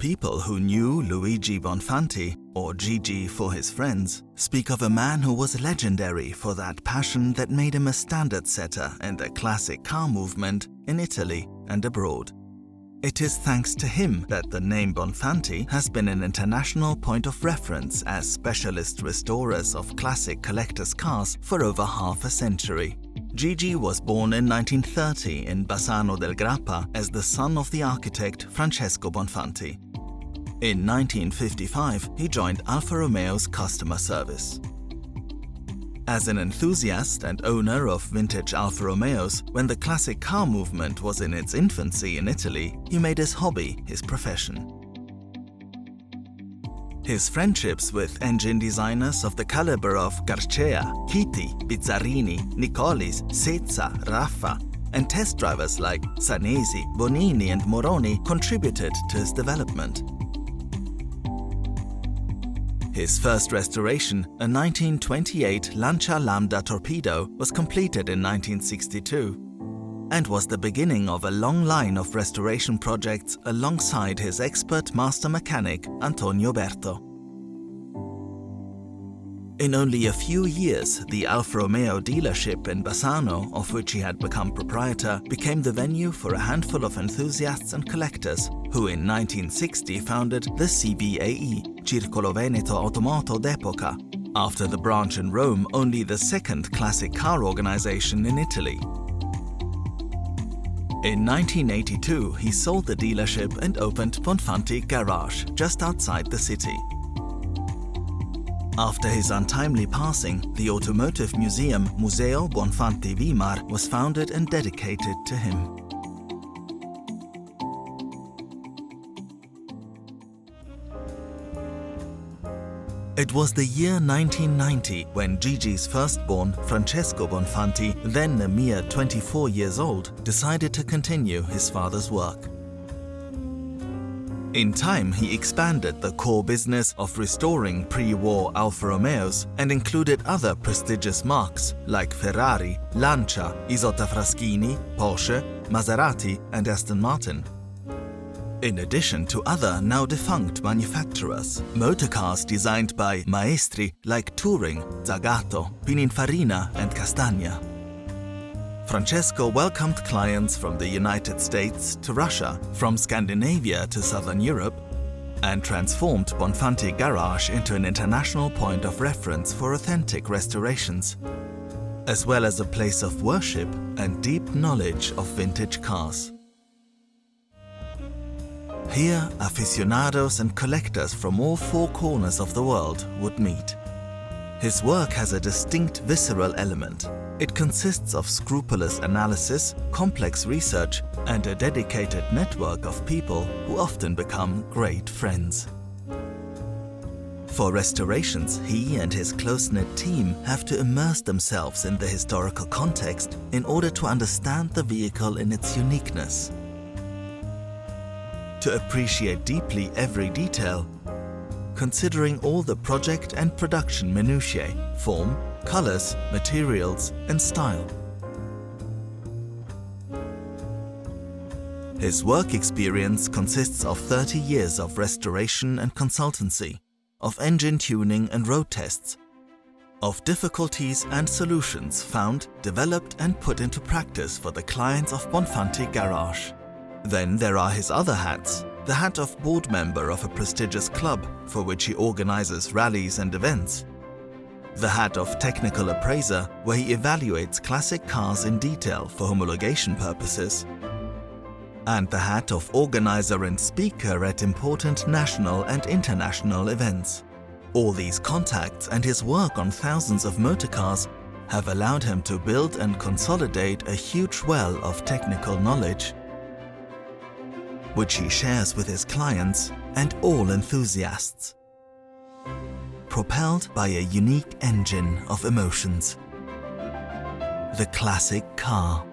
People who knew Luigi Bonfanti, or Gigi for his friends, speak of a man who was legendary for that passion that made him a standard setter in the classic car movement in Italy and abroad. It is thanks to him that the name Bonfanti has been an international point of reference as specialist restorers of classic collectors' cars for over half a century. Gigi was born in 1930 in Bassano del Grappa as the son of the architect Francesco Bonfanti. In 1955, he joined Alfa Romeo's customer service. As an enthusiast and owner of vintage Alfa Romeos, when the classic car movement was in its infancy in Italy, he made his hobby his profession. His friendships with engine designers of the caliber of Garcea, Chiti, Bizzarini, Nicolis, Sezza, Raffa, and test drivers like Sanesi, Bonini and Moroni contributed to his development. His first restoration, a 1928 Lancia Lambda torpedo, was completed in 1962 and was the beginning of a long line of restoration projects alongside his expert master mechanic Antonio Berto. In only a few years, the Alfa Romeo dealership in Bassano, of which he had become proprietor, became the venue for a handful of enthusiasts and collectors who in 1960 founded the CVAE, Circolo Veneto Automoto d'Epoca, after the branch in Rome only the second classic car organization in Italy. In 1982, he sold the dealership and opened Bonfanti Garage just outside the city. After his untimely passing, the automotive museum Museo Bonfanti Weimar was founded and dedicated to him. It was the year 1990 when Gigi's firstborn, Francesco Bonfanti, then a mere 24 years old, decided to continue his father's work. In time, he expanded the core business of restoring pre-war Alfa Romeos and included other prestigious marques like Ferrari, Lancia, Isotta Fraschini, Porsche, Maserati and Aston Martin. In addition to other now defunct manufacturers, motorcars designed by maestri like Touring, Zagato, Pininfarina and Castagna. Francesco welcomed clients from the United States to Russia, from Scandinavia to Southern Europe, and transformed Bonfanti Garage into an international point of reference for authentic restorations, as well as a place of worship and deep knowledge of vintage cars. Here, aficionados and collectors from all four corners of the world would meet. His work has a distinct visceral element. It consists of scrupulous analysis, complex research, and a dedicated network of people who often become great friends. For restorations, he and his close-knit team have to immerse themselves in the historical context in order to understand the vehicle in its uniqueness. To appreciate deeply every detail, considering all the project and production minutiae, form, colors, materials, and style. His work experience consists of 30 years of restoration and consultancy, of engine tuning and road tests, of difficulties and solutions found, developed and put into practice for the clients of Bonfanti Garage. Then there are his other hats, the hat of board member of a prestigious club for which he organizes rallies and events, the hat of technical appraiser where he evaluates classic cars in detail for homologation purposes, and the hat of organizer and speaker at important national and international events. All these contacts and his work on thousands of motorcars have allowed him to build and consolidate a huge well of technical knowledge, which he shares with his clients and all enthusiasts, propelled by a unique engine of emotions, the classic car.